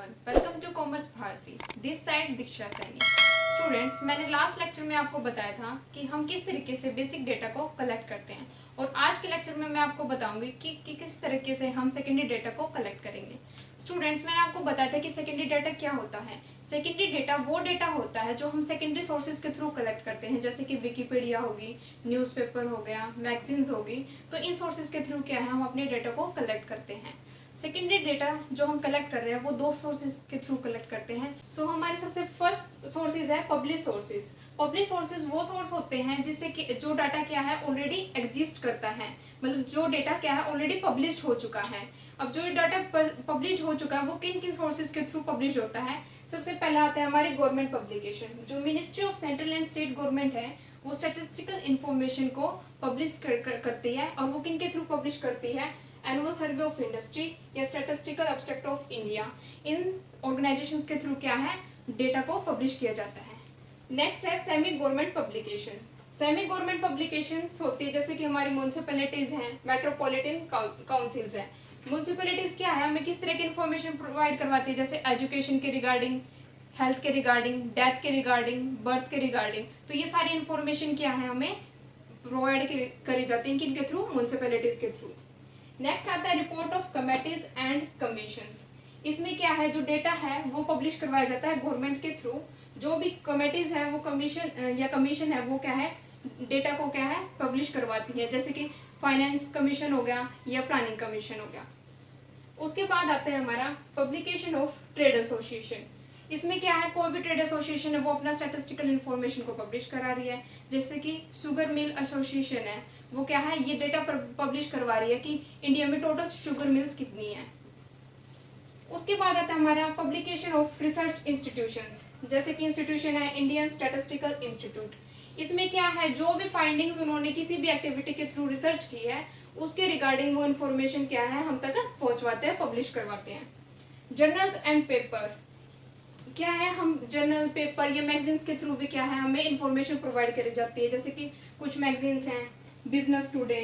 everyone. Welcome to Commerce Bharati. This side Diksha Saini. Students, मैंने last lecture में आपको बताया था कि हम किस तरीके से बेसिक डेटा को कलेक्ट करते हैं और आज के लेक्चर में मैं आपको बताऊंगी कि किस तरीके से हम सेकेंडरी डेटा को कलेक्ट करेंगे. स्टूडेंट्स, मैंने आपको बताया था कि सेकेंडरी डेटा क्या होता है. सेकेंडरी डेटा वो डेटा होता है जो हम सेकेंडरी सोर्सेज के थ्रू कलेक्ट करते हैं, जैसे कि विकीपीडिया होगी, न्यूज़पेपर हो गया, मैगजीन्स होगी. तो इन सोर्सेज के थ्रू क्या है, हम अपने डेटा को कलेक्ट करते हैं. सेकेंडरी डेटा जो हम कलेक्ट कर रहे हैं वो दो सोर्सेज के थ्रू कलेक्ट करते हैं. सो हमारे सबसे फर्स्ट सोर्सेज है पब्लिश सोर्सेज. पब्लिश सोर्सेज वो सोर्स होते हैं जिससे कि जो डाटा क्या है ऑलरेडी एग्जिस्ट करता है, मतलब जो डेटा क्या है ऑलरेडी पब्लिश हो चुका है. अब जो डाटा पब्लिश हो चुका है वो किन किन सोर्सेज के थ्रू पब्लिश होता है. सबसे पहला आता है हमारे गवर्नमेंट पब्लिकेशन. जो ministry of central and state government है वो स्टैटिस्टिकल इंफॉर्मेशन को पब्लिश करती है. और वो किन के थ्रू पब्लिश करती है, एनुअल सर्वे ऑफ इंडस्ट्री या statistical abstract of India. In organisations के थ्रू क्या है, डेटा को पब्लिश किया जाता है. नेक्स्ट है semi government publication. Semi government publications होती है जैसे कि हमारी म्यूनिसिपैलिटीज हैं, मेट्रोपॉलिटन काउंसिल्स हैं. म्यूनिसिपैलिटीज क्या है, हमें किस तरह की इंफॉर्मेशन प्रोवाइड करवाती है, जैसे एजुकेशन के रिगार्डिंग, हेल्थ के रिगार्डिंग, डेथ के रिगार्डिंग, बर्थ के रिगार्डिंग. तो ये सारी इंफॉर्मेशन क्या है हमें प्रोवाइड करी जाती है किन के थ्रू, म्यूनिसिपैलिटीज के थ्रू. नेक्स्ट आता है report of committees and commissions. इसमें क्या है, जो डेटा है वो पब्लिश करवाया जाता है गवर्नमेंट के थ्रू. जो भी कमेटीज है वो कमीशन है वो क्या है, डेटा को क्या है पब्लिश करवाती है, जैसे कि फाइनेंस कमीशन हो गया या प्लानिंग कमीशन हो गया. उसके बाद आता है हमारा पब्लिकेशन ऑफ ट्रेड एसोसिएशन. इसमें क्या है, कोई भी ट्रेड एसोसिएशन है वो अपना स्टैटिस्टिकल इंफॉर्मेशन को पब्लिश करा रही है. जैसे कि शुगर मिल एसोसिएशन है, वो क्या है ये डेटा पब्लिश करवा रही है कि इंडिया में टोटल शुगर मिल्स कितनी है. उसके बाद आता है हमारा पब्लिकेशन ऑफ रिसर्च इंस्टीट्यूशंस. जैसे कि इंस्टीट्यूशन है इंडियन स्टैटिस्टिकल इंस्टीट्यूट. इसमें क्या है, जो भी फाइंडिंग्स उन्होंने किसी भी एक्टिविटी के थ्रू रिसर्च की है उसके रिगार्डिंग वो इन्फॉर्मेशन क्या है हम तक पहुंचवाते हैं, पब्लिश करवाते हैं. जर्नल्स एंड पेपर क्या है, हम जर्नल, पेपर या मैगजीन्स के थ्रू भी क्या है हमें इंफॉर्मेशन प्रोवाइड करी जाती है. जैसे कि कुछ मैगजीन्स हैं, बिजनेस टुडे,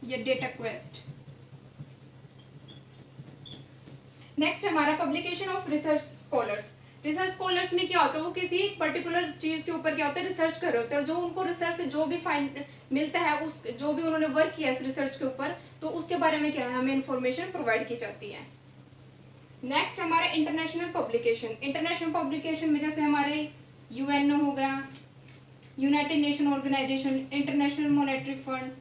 या डेटा क्वेस्ट. नेक्स्ट हमारा publication of research scholars. Research scholars में क्या होता है, वो किसी पर्टिकुलर चीज के ऊपर क्या होता है रिसर्च कर रहे होते हैं, और जो उनको रिसर्च से जो भी फाइंड मिलता है, उस जो भी उन्होंने वर्क किया इस रिसर्च के ऊपर, तो उसके बारे में क्या है हमें इंफॉर्मेशन प्रोवाइड की जाती है. नेक्स्ट हमारा इंटरनेशनल पब्लिकेशन. इंटरनेशनल पब्लिकेशन में जैसे हमारे यूएन हो गया, united nation organisation, international monetary fund,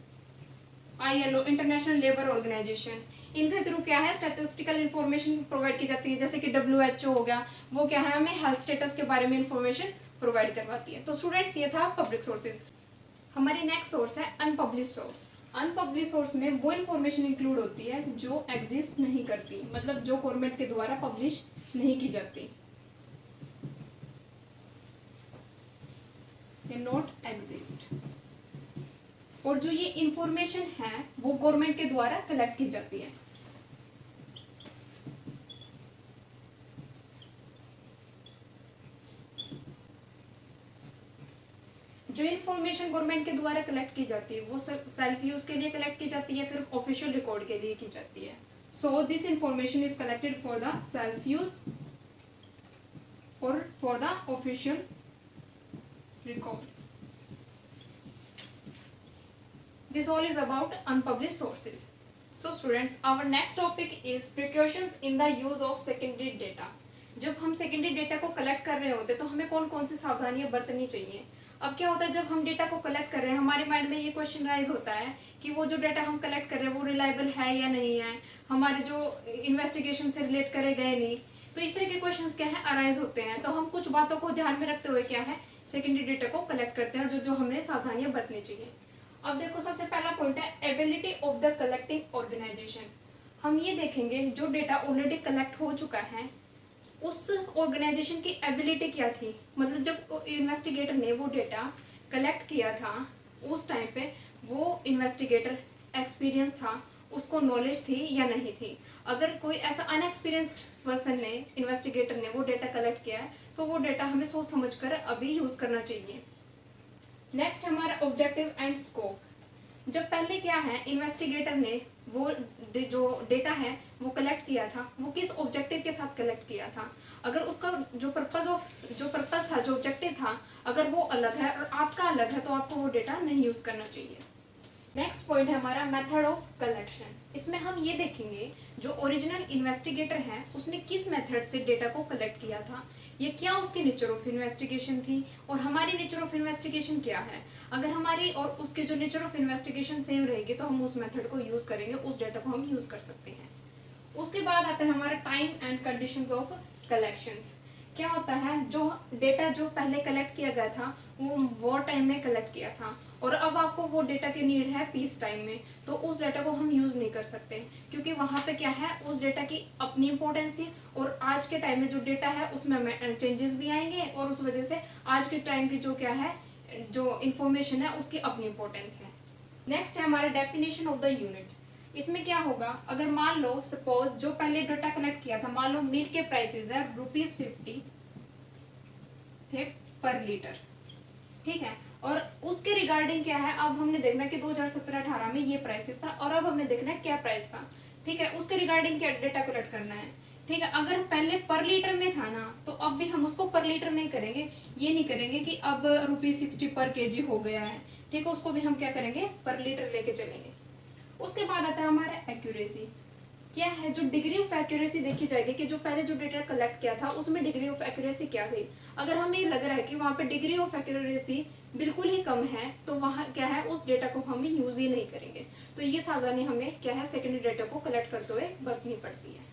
ILO, international labour organisation. इनके थ्रू क्या है स्टैटिस्टिकल इंफॉर्मेशन प्रोवाइड की जाती है. जैसे कि WHO हो गया, वो क्या है हमें हेल्थ स्टेटस के बारे में इंफॉर्मेशन प्रोवाइड करवाती है. तो स्टूडेंट्स, ये था पब्लिक सोर्सेज. हमारी नेक्स्ट सोर्स है अनपब्लिश सोर्स. अनपब्लिश सोर्स में वो इंफॉर्मेशन इंक्लूड होती है जो एग्जिस्ट नहीं करती, मतलब जो गवर्नमेंट के द्वारा पब्लिश नहीं की जाती, नॉट एग्जिस्ट. और जो ये इंफॉर्मेशन है वो गवर्नमेंट के द्वारा कलेक्ट की जाती है. जो इंफॉर्मेशन गवर्नमेंट के द्वारा कलेक्ट की जाती है वो सेल्फ यूज के लिए कलेक्ट की जाती है, फिर ऑफिशियल रिकॉर्ड के लिए की जाती है. So this information is collected for the self use और for the official record. This all is about unpublished sources. So students, our next topic is precautions in the use of secondary data. जब हम secondary data को collect कर रहे होते हैं तो हमें कौन कौन सी सावधानियां बरतनी चाहिए. अब क्या होता है, जब हम डेटा को कलेक्ट कर रहे हैं हमारे माइंड में ये क्वेश्चन राइज होता है कि वो जो डेटा हम कलेक्ट कर रहे हैं वो रिलायबल है या नहीं है, हमारे जो इन्वेस्टिगेशन से रिलेट करे गए नहीं. तो इस तरह के क्वेश्चन क्या है अराइज होते हैं. तो हम कुछ बातों को ध्यान में रखते हुए क्या है सेकेंडरी डेटा को कलेक्ट करते हैं, जो हमने सावधानियां बरतनी चाहिए. अब देखो, सबसे पहला पॉइंट है ability of the collecting organisation. हम ये देखेंगे जो डेटा ऑलरेडी कलेक्ट हो चुका है उस ऑर्गेनाइजेशन की एबिलिटी क्या थी, मतलब जब इन्वेस्टिगेटर ने वो डेटा कलेक्ट किया था उस टाइम पे वो इन्वेस्टिगेटर एक्सपीरियंस था, उसको नॉलेज थी या नहीं थी. अगर कोई ऐसा अनएक्सपीरियंस्ड पर्सन ने, इन्वेस्टिगेटर ने वो डेटा कलेक्ट किया है तो वो डेटा हमें सोच समझकर अभी यूज करना चाहिए. नेक्स्ट हमारा ऑब्जेक्टिव एंड स्कोप. जब पहले क्या है, इन्वेस्टिगेटर ने वो जो डेटा है वो कलेक्ट किया था, वो किस ऑब्जेक्टिव के साथ कलेक्ट किया था। अगर उसका जो पर्पस था, जो ऑब्जेक्टिव था, अगर वो अलग है और आपका अलग है, तो आपको वो डेटा नहीं यूज करना चाहिए। नेक्स्ट पॉइंट है हमारा मेथड ऑफ कलेक्शन। इसमें हम ये देखेंगे जो ओरिजिनल इन्वेस्टिगेटर है उसने किस मेथड से डेटा को कलेक्ट किया था, ये क्या उसकी नेचर ऑफ इन्वेस्टिगेशन थी और हमारी नेचर ऑफ इन्वेस्टिगेशन क्या है। अगर हमारी और उसके जो नेचर ऑफ इन्वेस्टिगेशन सेम रहेगी तो हम उस मेथड को यूज करेंगे, उस डेटा को हम यूज कर सकते हैं। उसके बाद आता है हमारा time and conditions of collections. क्या होता है, जो डेटा जो पहले कलेक्ट किया गया था वो वॉर टाइम में कलेक्ट किया था और अब आपको वो डेटा की नीड है पीस टाइम में, तो उस डेटा को हम यूज नहीं कर सकते क्योंकि वहां पे क्या है, उस डेटा की अपनी इंपॉर्टेंस थी और आज के टाइम में जो डेटा है उसमें चेंजेस भी आएंगे और उस वजह से आज के टाइम की जो क्या है, जो इंफॉर्मेशन है उसकी अपनी इंपॉर्टेंस है। नेक्स्ट है हमारा डेफिनेशन ऑफ द यूनिट। इसमें क्या होगा, अगर मान लो सपोज जो पहले डेटा कलेक्ट किया था, मान लो मिल्क के प्राइसेस है ₹50 थे पर लीटर, ठीक है, और उसके रिगार्डिंग क्या है, अब हमने देखना कि 2017-18 में ये प्राइसेस था और अब हमने देखना है क्या प्राइस था, ठीक है, उसके रिगार्डिंग क्या डेटा कलेक्ट करना है, ठीक है। अगर पहले पर लीटर में था ना, तो अब भी हम उसको पर लीटर में ही करेंगे, ये नहीं करेंगे कि अब ₹60 पर केजी हो गया है, ठीक है, उसको भी हम क्या करेंगे, पर लीटर लेके चलेंगे। उसके बाद आता है हमारा एक्यूरेसी। क्या है, जो डिग्री ऑफ एक्यूरेसी देखी जाएगी कि जो पहले जो डेटा कलेक्ट किया था उसमें डिग्री ऑफ एक्यूरेसी क्या थी। अगर हमें लग रहा है कि वहाँ पे डिग्री ऑफ एक्यूरेसी बिल्कुल ही कम है, तो वहाँ क्या है, उस डेटा को हम यूज ही नहीं करेंगे। तो ये सावधानी हमें क्या है, सेकेंडरी डेटा को कलेक्ट करते हुए बरतनी पड़ती है।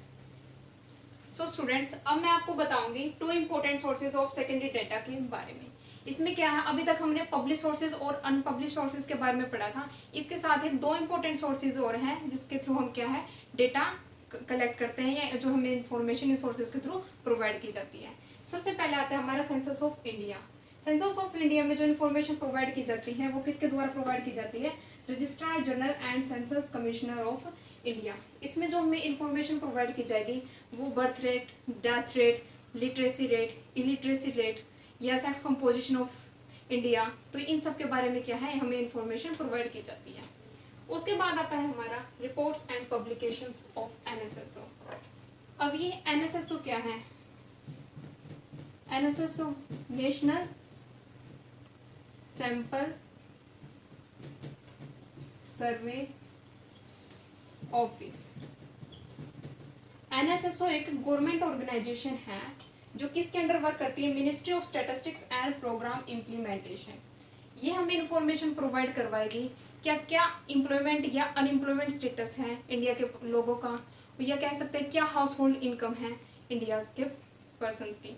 सो स्टूडेंट्स, अब मैं आपको बताऊंगी 2 important sources of secondary data के बारे में। इसमें क्या है, अभी तक हमने पब्लिश सोर्सेज और अनपब्लिश सोर्सेज के बारे में पढ़ा था, इसके साथ ही 2 इंपॉर्टेंट सोर्सेज और हैं जिसके थ्रू हम क्या है, डेटा कलेक्ट करते हैं या जो हमें इंफॉर्मेशन इन सोर्सेज के थ्रू प्रोवाइड की जाती है। सबसे पहले आता है हमारा census of India. Census of India में जो इन्फॉर्मेशन प्रोवाइड की जाती है वो किसके द्वारा प्रोवाइड की जाती है, registrar general and census commissioner of India. इसमें जो हमें इंफॉर्मेशन प्रोवाइड की जाएगी वो birth rate, death rate, literacy rate, illiteracy rate या सेक्स कंपोजिशन ऑफ इंडिया, तो इन सब के बारे में क्या है, हमें इंफॉर्मेशन प्रोवाइड की जाती है। उसके बाद आता है हमारा reports and publications of NSSO. अब ये एनएसएसओ क्या है, NSSO national sample survey office. NSSO एक गवर्नमेंट ऑर्गेनाइजेशन है जो किसके अंडर वर्क करती है, ministry of statistics and programme implementation. ये हमें इंफॉर्मेशन प्रोवाइड करवाएगी क्या क्या एम्प्लॉयमेंट या अनएम्प्लॉयमेंट स्टेटस है इंडिया के लोगों का, या कह सकते हैं क्या हाउस होल्ड इनकम है इंडिया के पर्सन्स की।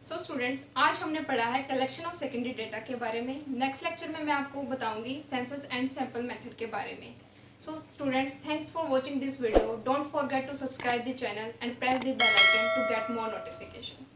सो स्टूडेंट्स, आज हमने पढ़ा है कलेक्शन ऑफ सेकेंडरी डेटा के बारे में। नेक्स्ट लेक्चर में मैं आपको बताऊंगी सेंसस एंड सैंपल मेथड के बारे में। So students, thanks for watching this video. Don't forget to subscribe the channel and press the bell icon to get more notification.